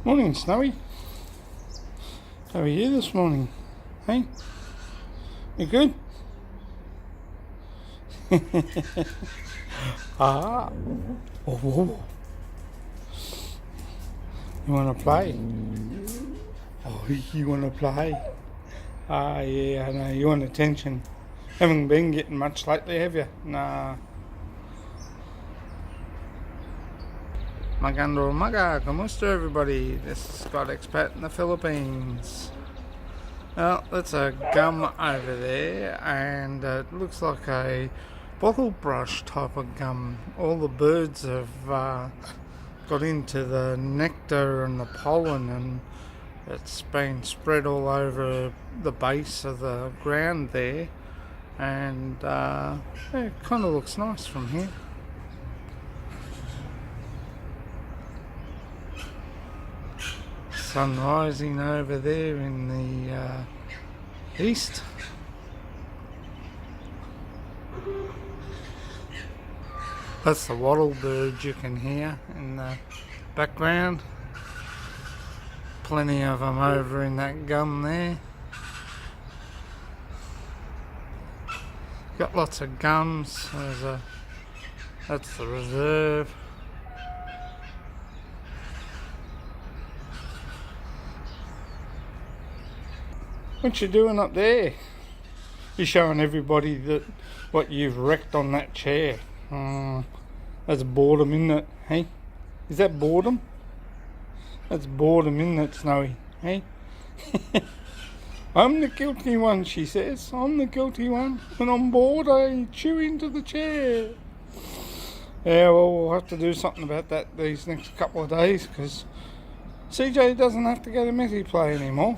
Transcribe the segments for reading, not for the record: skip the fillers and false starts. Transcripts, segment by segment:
Morning, Snowy. How are you this morning? Hey? You good? Ah. Oh, whoa. You want to play? Oh, you want to play? Ah, yeah, I know. You want attention. Haven't been getting much lately, have you? Nah. Magandang umaga. Kamusta, everybody? This is Scott Expat in the Philippines. Well, that's a gum over there, and it looks like a bottle brush type of gum. All the birds have got into the nectar and the pollen, and it's been spread all over the base of the ground there, and yeah, it kind of looks nice from here. Sun rising over there in the east. That's the wattle bird you can hear in the background. Plenty of them over in that gum there. Got lots of gums. That's the reserve. What you doing up there? You're showing everybody that what you've wrecked on that chair. That's boredom, isn't it? Hey? Is that boredom? That's boredom, isn't it, Snowy? Hey? I'm the guilty one, she says. I'm the guilty one. When I'm bored, I chew into the chair. Yeah, well, we'll have to do something about that these next couple of days, because CJ doesn't have to go to Messi play anymore.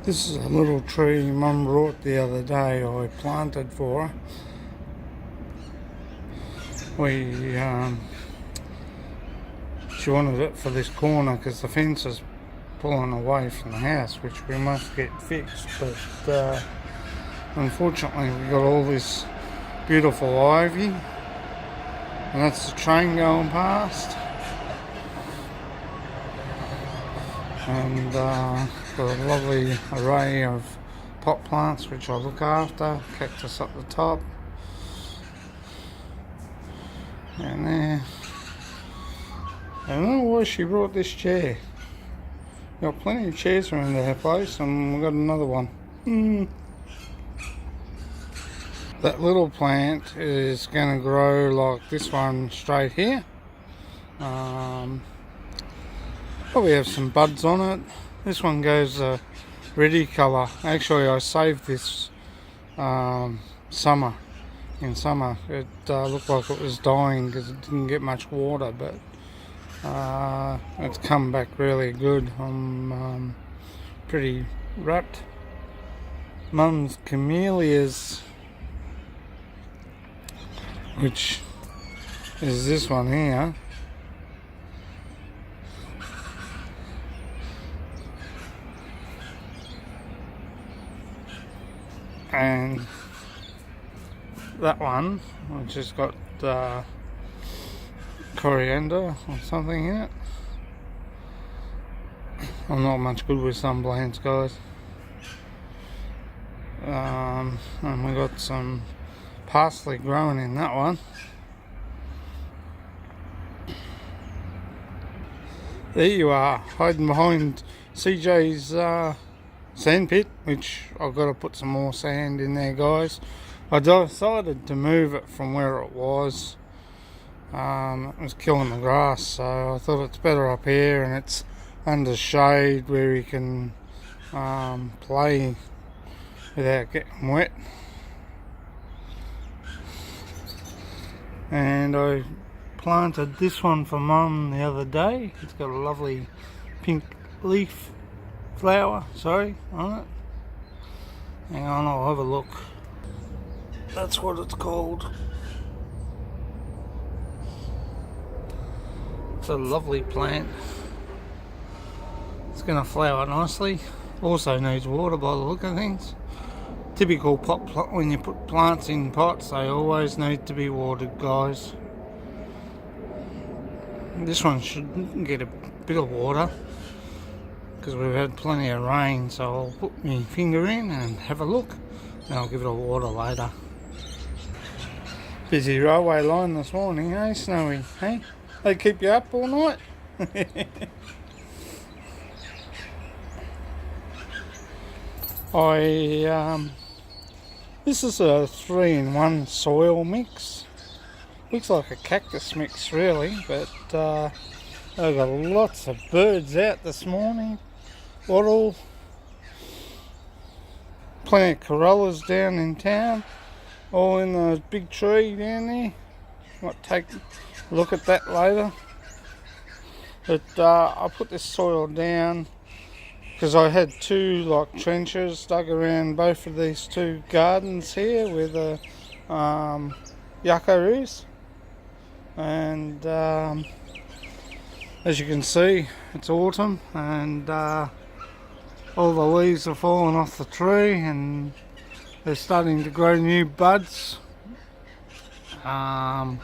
This is a little tree Mum brought the other day. I planted for her. She wanted it for this corner because the fence is pulling away from the house, which we must get fixed. But unfortunately, we got all this beautiful ivy, and that's the train going past. And got a lovely array of pot plants which I look after. Cactus up the top, and there. I don't know why she brought this chair. Got plenty of chairs around her place, and we've got another one. That little plant is going to grow like this one straight here. Probably have some buds on it. This one goes reddy colour. Actually, I saved this summer. In summer, it looked like it was dying because it didn't get much water, but it's come back really good. I'm pretty wrapped. Mum's camellias, which is this one here. And that one, which has got coriander or something in it. I'm not much good with some plants, guys. And we got some parsley growing in that one. There you are, hiding behind CJ's sand pit, which I've got to put some more sand in there, guys. I decided to move it from where it was. It was killing the grass, so I thought it's better up here, and it's under shade where you can play without getting wet. And I planted this one for Mum the other day. It's got a lovely pink leaf flower, on it. Hang on, I'll have a look. That's what it's called. It's a lovely plant. It's going to flower nicely. Also needs water by the look of things. Typical pot when you put plants in pots, they always need to be watered, guys. This one should get a bit of water because we've had plenty of rain, so I'll put my finger in and have a look, and I'll give it a water later. Busy railway line this morning, eh, Snowy? Hey, they keep you up all night? This is a 3-in-1 soil mix. Looks like a cactus mix really, but I've got lots of birds out this morning. Wattle, plenty of corollas down in town, all in the big tree down there. Might take a look at that later. But I put this soil down because I had 2 trenches dug around both of these 2 gardens here where the yucca is, and as you can see, it's autumn and all the leaves are falling off the tree and they're starting to grow new buds for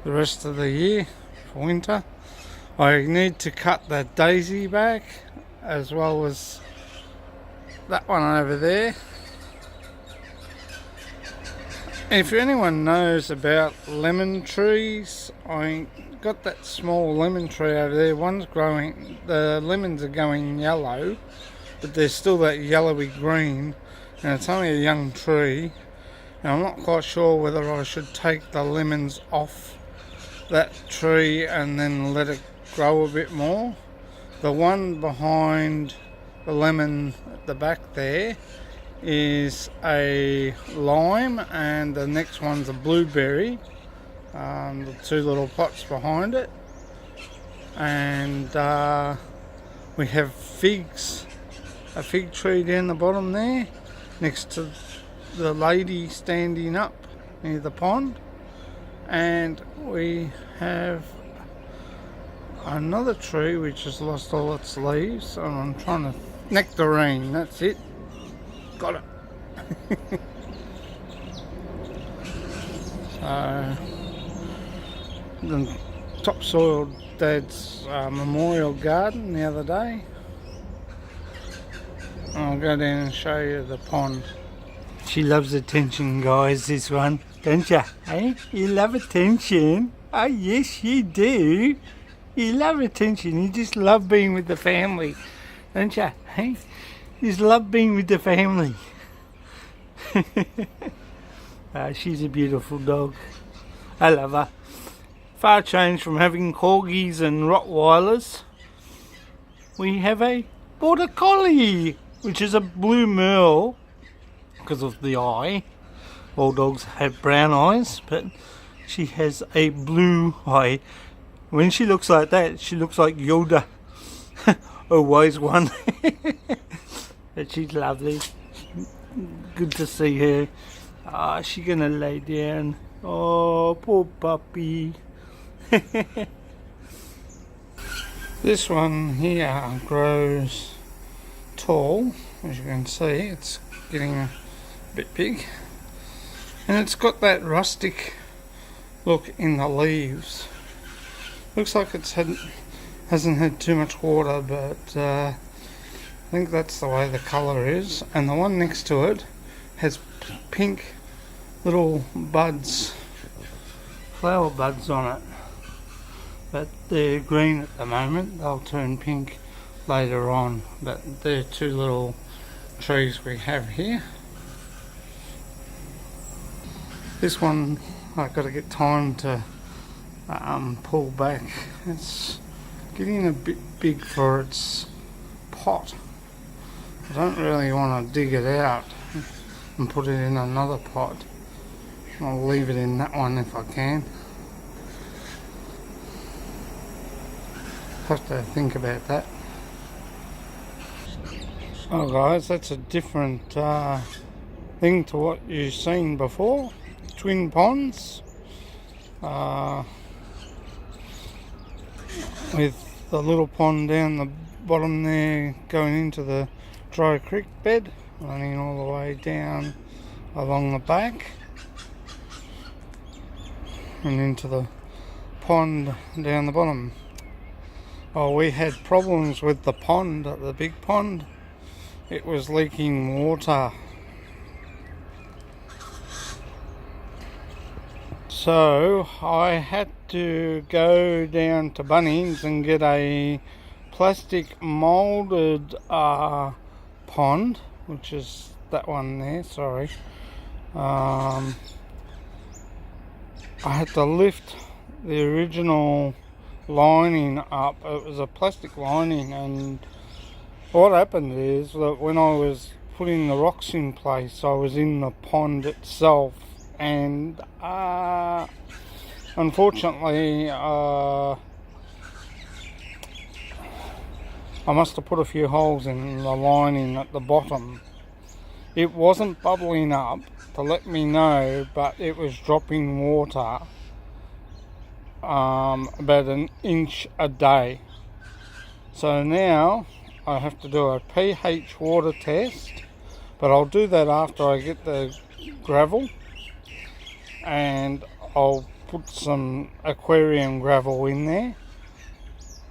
the rest of the year, for winter. I need to cut that daisy back as well as that one over there. If anyone knows about lemon trees, I got that small lemon tree over there. One's growing, the lemons are going yellow, but they're still that yellowy green, and it's only a young tree. And I'm not quite sure whether I should take the lemons off that tree and then let it grow a bit more. The one behind the lemon at the back there is a lime, and the next one's a blueberry, the 2 little pots behind it. And we have figs, a fig tree down the bottom there next to the lady standing up near the pond, and we have another tree which has lost all its leaves, and I'm trying to nectarine, that's it, got it. So the topsoiled Dad's memorial garden the other day. I'll go down and show you the pond. She loves attention, guys, this one, don't you? Hey, you love attention? Oh yes you do. You love attention, you just love being with the family, don't you? Hey? You just love being with the family. She's a beautiful dog. I love her. Far change from having corgis and Rottweilers. We have a border collie, which is a blue merle because of the eye. All dogs have brown eyes, but she has a blue eye. When she looks like that, she looks like Yoda, a wise one. But she's lovely. Good to see her. She's gonna lay down. Oh, poor puppy. This one here grows tall, as you can see. It's getting a bit big, and it's got that rustic look in the leaves. Looks like it's hasn't had too much water, but I think that's the way the colour is. And the one next to it has pink little buds, flower buds on it, but they're green at the moment. They'll turn pink later on, but they're 2 little trees we have here. This one I've got to get time to pull back. It's getting a bit big for its pot. I don't really want to dig it out and put it in another pot. I'll leave it in that one if I can. Have to think about that. Oh guys, that's a different thing to what you've seen before. Twin ponds. With the little pond down the bottom there going into the dry creek bed, running all the way down along the back and into the pond down the bottom. Oh, we had problems with the pond, the big pond. It was leaking water. So I had to go down to Bunnings and get a plastic moulded pond, which is that one there, sorry. I had to lift the original lining up. It was a plastic lining, and what happened is that when I was putting the rocks in place, I was in the pond itself, and unfortunately I must have put a few holes in the lining at the bottom. It wasn't bubbling up to let me know, but it was dropping water about an inch a day. So now I have to do a pH water test, but I'll do that after I get the gravel, and I'll put some aquarium gravel in there,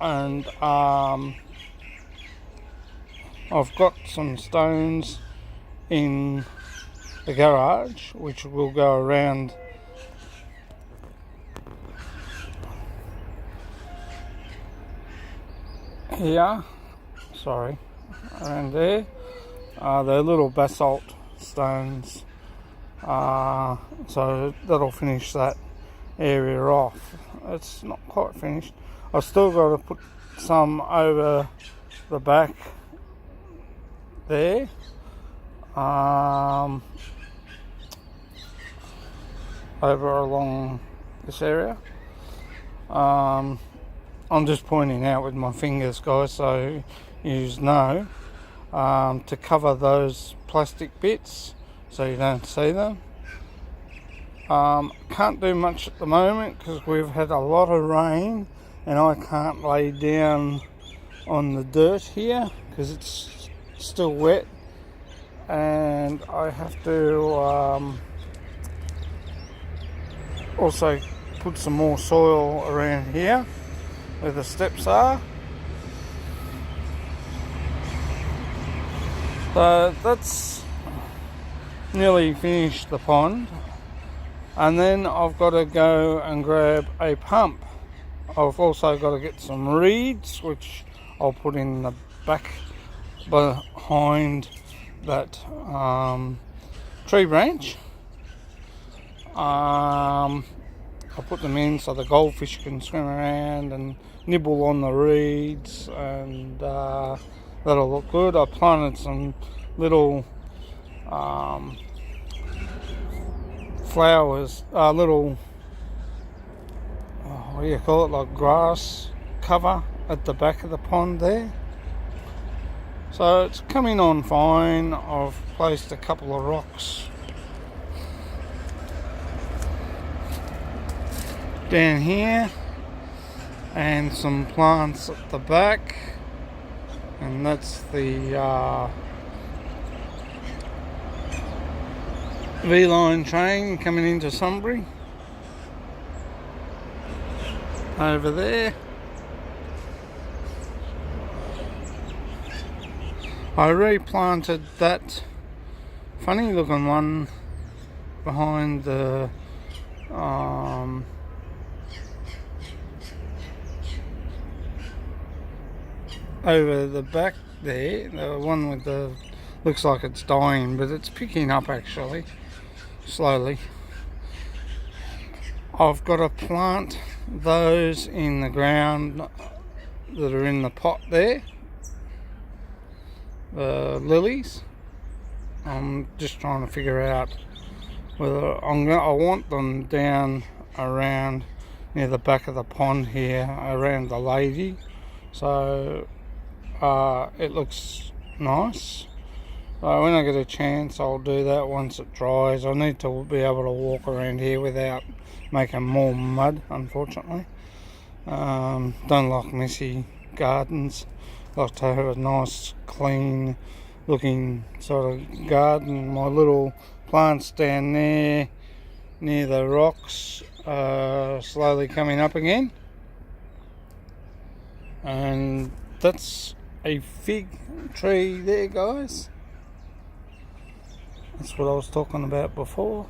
and I've got some stones in the garage which will go around here, around there. They're little basalt stones, so that'll finish that area off. It's not quite finished. I've still got to put some over the back there, over along this area. I'm just pointing out with my fingers, guys, so you know, to cover those plastic bits so you don't see them. Can't do much at the moment because we've had a lot of rain, and I can't lay down on the dirt here because it's still wet, and I have to also put some more soil around here where the steps are. So that's nearly finished the pond, and then I've got to go and grab a pump. I've also got to get some reeds, which I'll put in the back behind that tree branch. I'll put them in so the goldfish can swim around and nibble on the reeds, and that'll look good. I planted some little flowers, little, what do you call it, like grass cover at the back of the pond there. So it's coming on fine. I've placed a couple of rocks down here and some plants at the back, and that's the V-line train coming into Sunbury over there. I replanted that funny looking one behind the over the back there, the one with the, looks like it's dying, but it's picking up actually slowly. I've got to plant those in the ground that are in the pot there, the lilies. I'm just trying to figure out whether I want them down around near the back of the pond here, around the lady, so it looks nice. When I get a chance, I'll do that once it dries. I need to be able to walk around here without making more mud, unfortunately. Don't like messy gardens. Like to have a nice, clean looking sort of garden. My little plants down there near the rocks slowly coming up again. And that's a fig tree there, guys. That's what I was talking about before.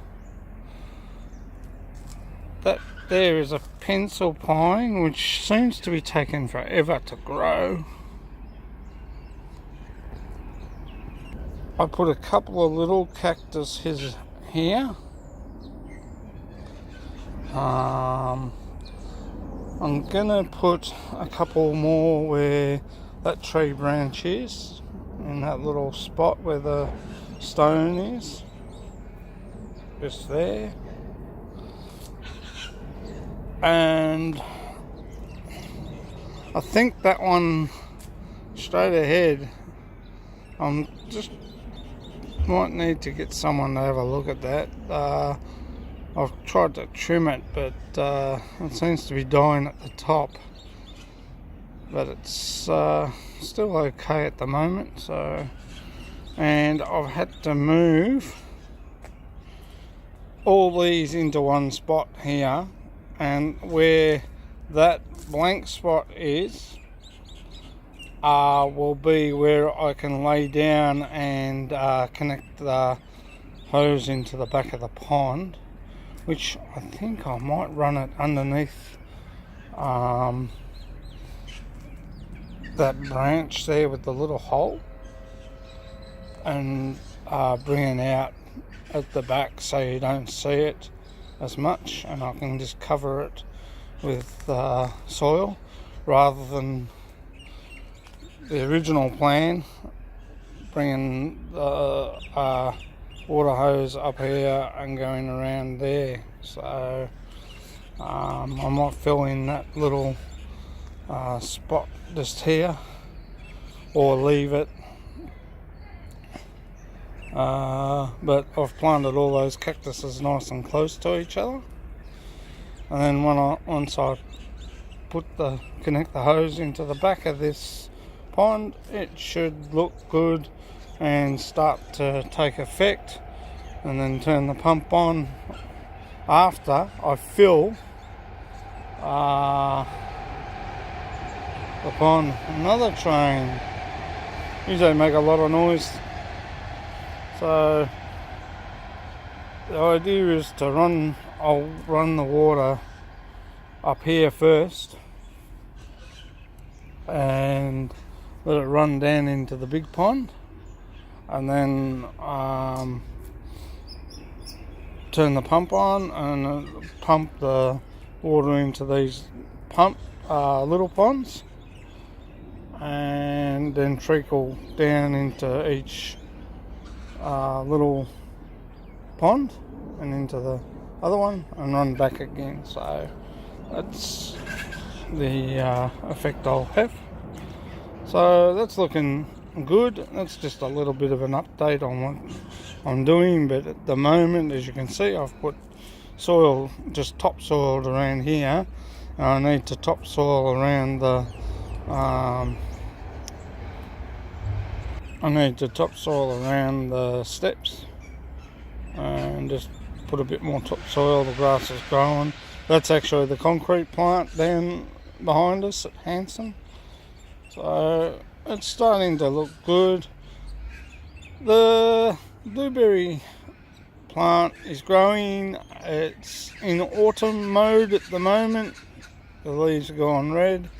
That there is a pencil pine, which seems to be taking forever to grow. I put a couple of little cactuses here. I'm gonna put a couple more where that tree branch is, in that little spot where the stone is, just there. And I think that one straight ahead, I'm just might need to get someone to have a look at that. I've tried to trim it, but it seems to be dying at the top. But it's still okay at the moment. So, and I've had to move all these into one spot here, and where that blank spot is will be where I can lay down and connect the hose into the back of the pond, which I think I might run it underneath that branch there with the little hole, and bring it out at the back so you don't see it as much, and I can just cover it with soil rather than the original plan, bringing the water hose up here and going around there. So I might fill in that little spot just here, or leave it, but I've planted all those cactuses nice and close to each other, and then once I connect the hose into the back of this pond, it should look good and start to take effect, and then turn the pump on after I fill the pond. Another train, usually make a lot of noise, so the idea is to I'll run the water up here first and let it run down into the big pond, and then turn the pump on and pump the water into these little ponds, and then trickle down into each little pond and into the other one and run back again. So that's the effect I'll have. So that's looking good. That's just a little bit of an update on what I'm doing, but at the moment, as you can see, I've put soil, just topsoiled around here. I need to topsoil around the steps, and just put a bit more topsoil. The grass is growing. That's actually the concrete plant down behind us at Hanson. So it's starting to look good. The blueberry plant is growing. It's in autumn mode at the moment. The leaves are gone red.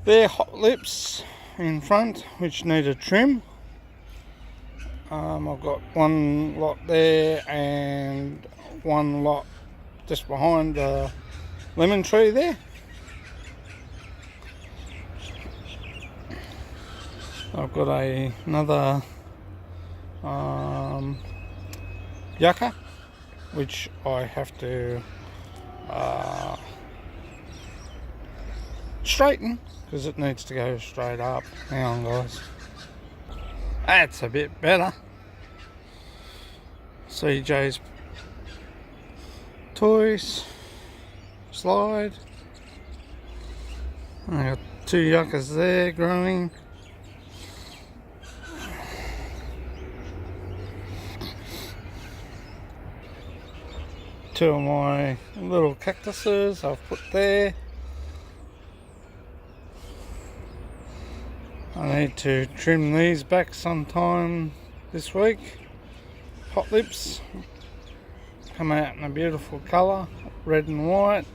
They're hot lips in front, which need a trim. I've got one lot there and one lot just behind the lemon tree there. I've got another yucca, which I have to straighten because it needs to go straight up. Hang on, guys. That's a bit better. CJ's toys slide. I got two yuccas there growing. two of my little cactuses I've put there. I need to trim these back sometime this week. Hot lips come out in a beautiful colour, red and white.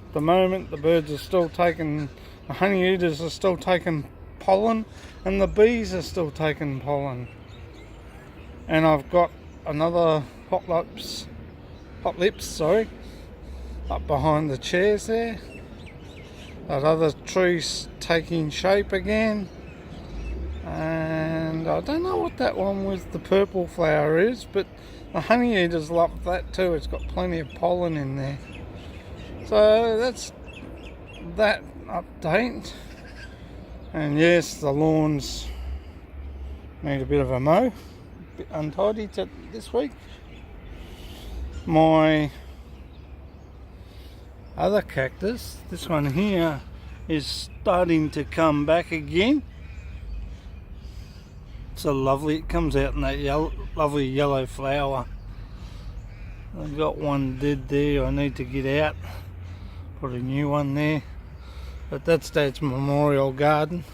At the moment the birds are still taking, the honey eaters are still taking pollen, and the bees are still taking pollen. And I've got another hot lips, up behind the chairs there. That other tree's taking shape again. And I don't know what that one with the purple flower is, but the honey eaters love that too. It's got plenty of pollen in there. So that's that update. And yes, the lawns need a bit of a mow. A bit untidy this week. My other cactus, this one here, is starting to come back again. So lovely, it comes out in that lovely yellow flower. I've got one dead there, I need to get out, put a new one there. But that's Dad's memorial garden.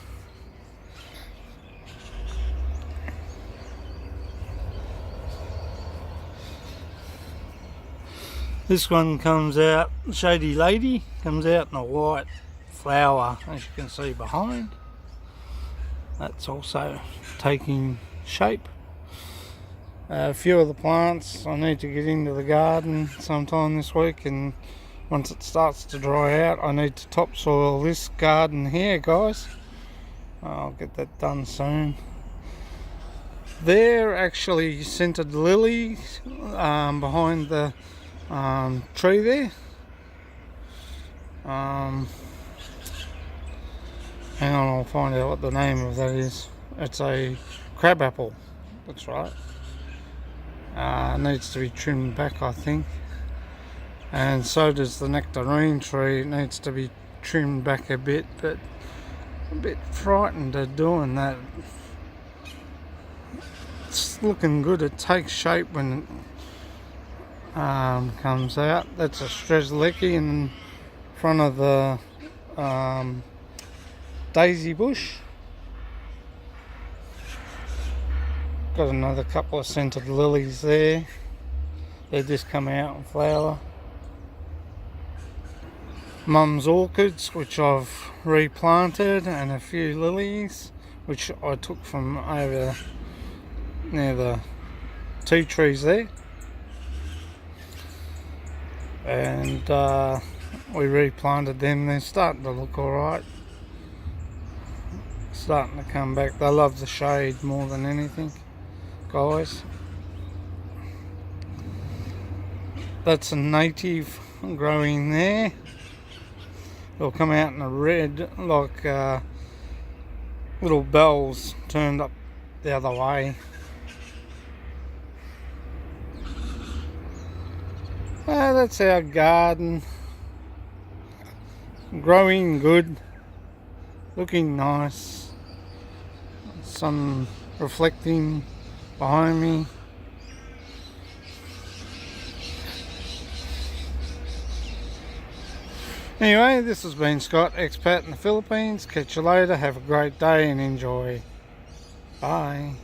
This one comes out, Shady Lady, comes out in a white flower, as you can see behind. That's also taking shape. A few of the plants I need to get into the garden sometime this week, and once it starts to dry out I need to topsoil this garden here, guys. I'll get that done soon. They're actually scented lilies behind the tree there. Hang on, I'll find out what the name of that is. It's a crab apple, that's right. Needs to be trimmed back, I think. And so does the nectarine tree. It needs to be trimmed back a bit, but I'm a bit frightened of doing that. It's looking good. It takes shape when it comes out. That's a strzelecki in front of the daisy bush. Got another couple of scented lilies there. They just come out and flower. Mum's orchids, which I've replanted, and a few lilies, which I took from over near the tea trees there. And we replanted them. They're starting to look alright. Starting to come back. They love the shade more than anything, guys. That's a native growing there. It'll come out in a red, like little bells turned up the other way. That's our garden. Growing good, looking nice. Sun reflecting behind me. Anyway, this has been Scott, expat in the Philippines. Catch you later. Have a great day and enjoy. Bye.